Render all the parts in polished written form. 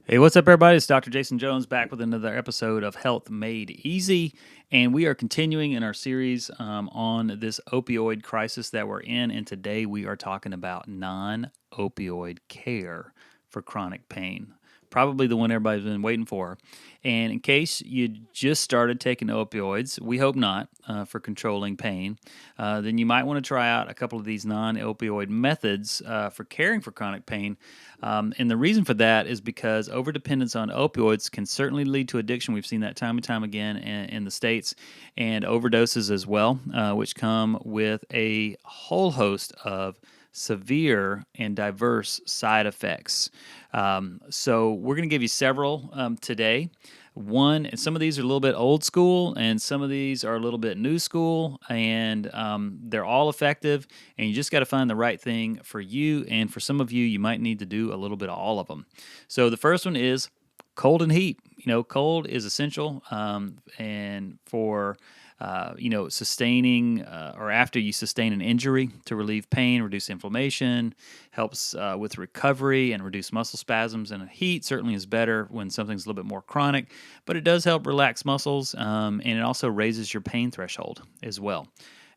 Hey, what's up, everybody? It's Dr. Jason Jones back with another episode of Health Made Easy. And we are continuing in our series on this opioid crisis that we're in. And today we are talking about non opioid care for chronic pain. Probably the one everybody's been waiting for. And in case you just started taking opioids, we hope not, for controlling pain, then you might want to try out a couple of these non opioid methods for caring for chronic pain. And the reason for that is because overdependence on opioids can certainly lead to addiction. We've seen that time and time again in the States, and overdoses as well, which come with a whole host of severe and diverse side effects. So we're going to give you several today. Some of these are a little bit old school, and some of these are a little bit new school, and they're all effective. And you just got to find the right thing for you. And for some of you, you might need to do a little bit of all of them. So the first one is cold and heat. Cold is essential, and for sustaining or after you sustain an injury to relieve pain, reduce inflammation, helps with recovery and reduce muscle spasms. And heat certainly is better when something's a little bit more chronic, but it does help relax muscles, and it also raises your pain threshold as well.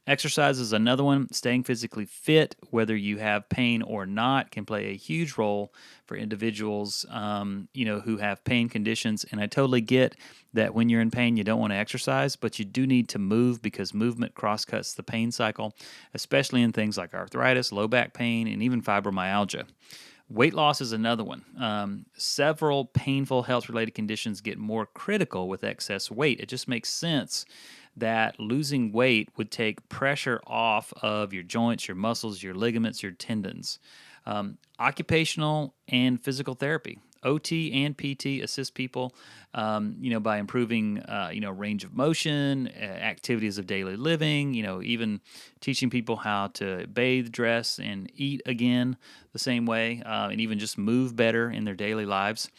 Exercise is another one. Staying physically fit, whether you have pain or not, can play a huge role for individuals, who have pain conditions. And I totally get that when you're in pain, you don't want to exercise, but you do need to move because movement crosscuts the pain cycle, especially in things like arthritis, low back pain, and even fibromyalgia. Weight loss is another one. Several painful health-related conditions get more critical with excess weight. It just makes sense that losing weight would take pressure off of your joints, your muscles, your ligaments, your tendons. Occupational and physical therapy. OT and PT assist people, by improving, range of motion, activities of daily living, even teaching people how to bathe, dress, and eat again the same way, and even just move better in their daily lives.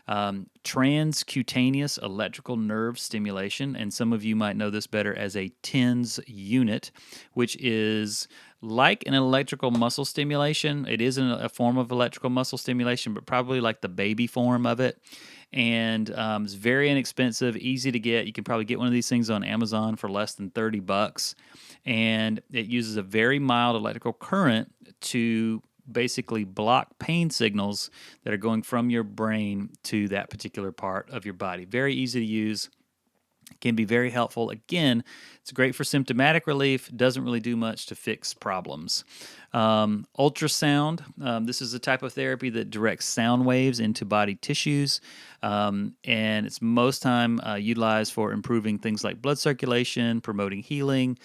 Transcutaneous electrical nerve stimulation, and some of you might know this better as a TENS unit, which is like an electrical muscle stimulation. It isn't a form of electrical muscle stimulation, but probably like the baby form of it. And it's very inexpensive, easy to get. You can probably get one of these things on Amazon for less than $30. And it uses a very mild electrical current to basically block pain signals that are going from your brain to that particular part of your body. Very easy to use. Can be very helpful. Again, it's great for symptomatic relief. Doesn't really do much to fix problems. Ultrasound. This is a type of therapy that directs sound waves into body tissues, and it's most time utilized for improving things like blood circulation, promoting healing,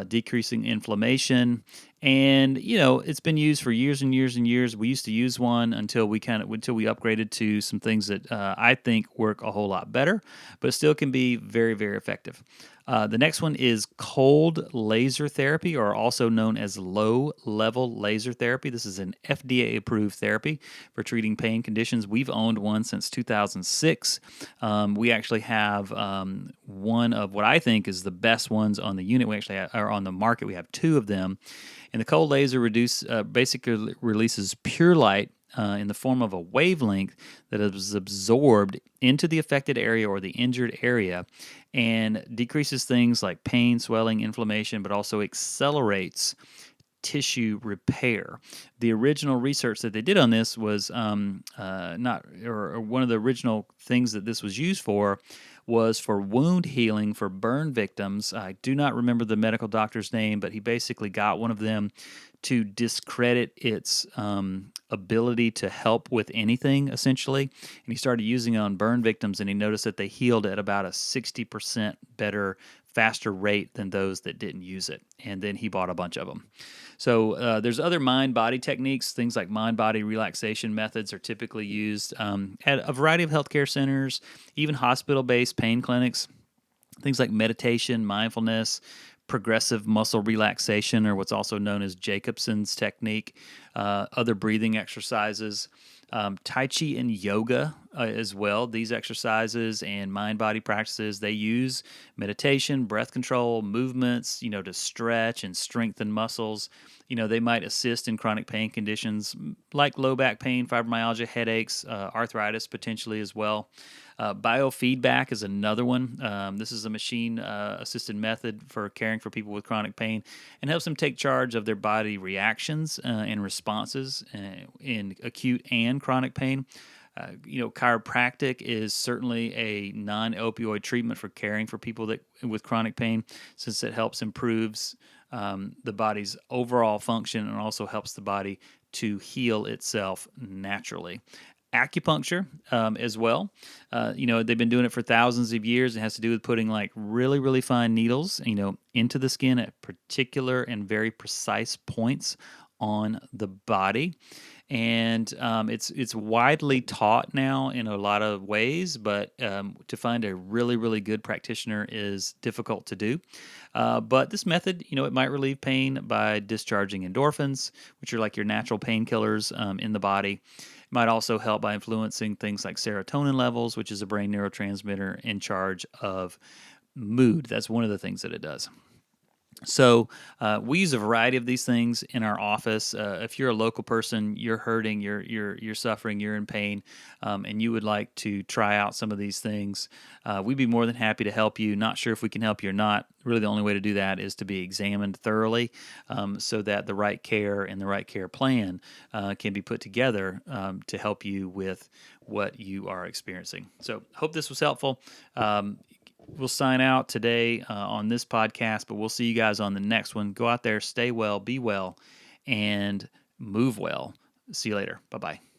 decreasing inflammation. And it's been used for years and years and years. We used to use one until we upgraded to some things that I think work a whole lot better, but still can be very, very effective. The next one is cold laser therapy, or also known as low-level laser therapy. This is an FDA-approved therapy for treating pain conditions. We've owned one since 2006. We actually have one of what I think is the best ones on the unit. We actually are on the market. We have two of them. And the cold laser basically releases pure light in the form of a wavelength that is absorbed into the affected area or the injured area and decreases things like pain, swelling, inflammation, but also accelerates tissue repair. The original research that they did on this was one of the original things that this was used for was for wound healing for burn victims. I do not remember the medical doctor's name, but he basically got one of them to discredit its ability to help with anything, essentially. And he started using it on burn victims, and he noticed that they healed at about a 60% better, faster rate than those that didn't use it. And then he bought a bunch of them. So there's other mind-body techniques. Things like mind-body relaxation methods are typically used at a variety of healthcare centers, even hospital-based pain clinics. Things like meditation, mindfulness, progressive muscle relaxation, or what's also known as Jacobson's technique, other breathing exercises. Tai Chi and yoga as well. These exercises and mind-body practices, they use meditation, breath control, movements, to stretch and strengthen muscles. They might assist in chronic pain conditions like low back pain, fibromyalgia, headaches, arthritis potentially as well. Biofeedback is another one. This is a machine assisted method for caring for people with chronic pain and helps them take charge of their body reactions and responses in acute and chronic pain. Chiropractic is certainly a non-opioid treatment for caring for people with chronic pain, since it helps improves the body's overall function and also helps the body to heal itself naturally. Acupuncture as well. They've been doing it for thousands of years. It has to do with putting like really, really fine needles, into the skin at particular and very precise points on the body. And it's widely taught now in a lot of ways, but to find a really, really good practitioner is difficult to do. But this method, it might relieve pain by discharging endorphins, which are like your natural painkillers in the body. It might also help by influencing things like serotonin levels, which is a brain neurotransmitter in charge of mood. That's one of the things that it does. So we use a variety of these things in our office. If you're a local person, you're hurting, you're suffering, you're in pain, and you would like to try out some of these things, we'd be more than happy to help you. Not sure if we can help you or not. Really, the only way to do that is to be examined thoroughly, so that the right care and the right care plan can be put together to help you with what you are experiencing. So, hope this was helpful. We'll sign out today on this podcast, but we'll see you guys on the next one. Go out there, stay well, be well, and move well. See you later. Bye-bye.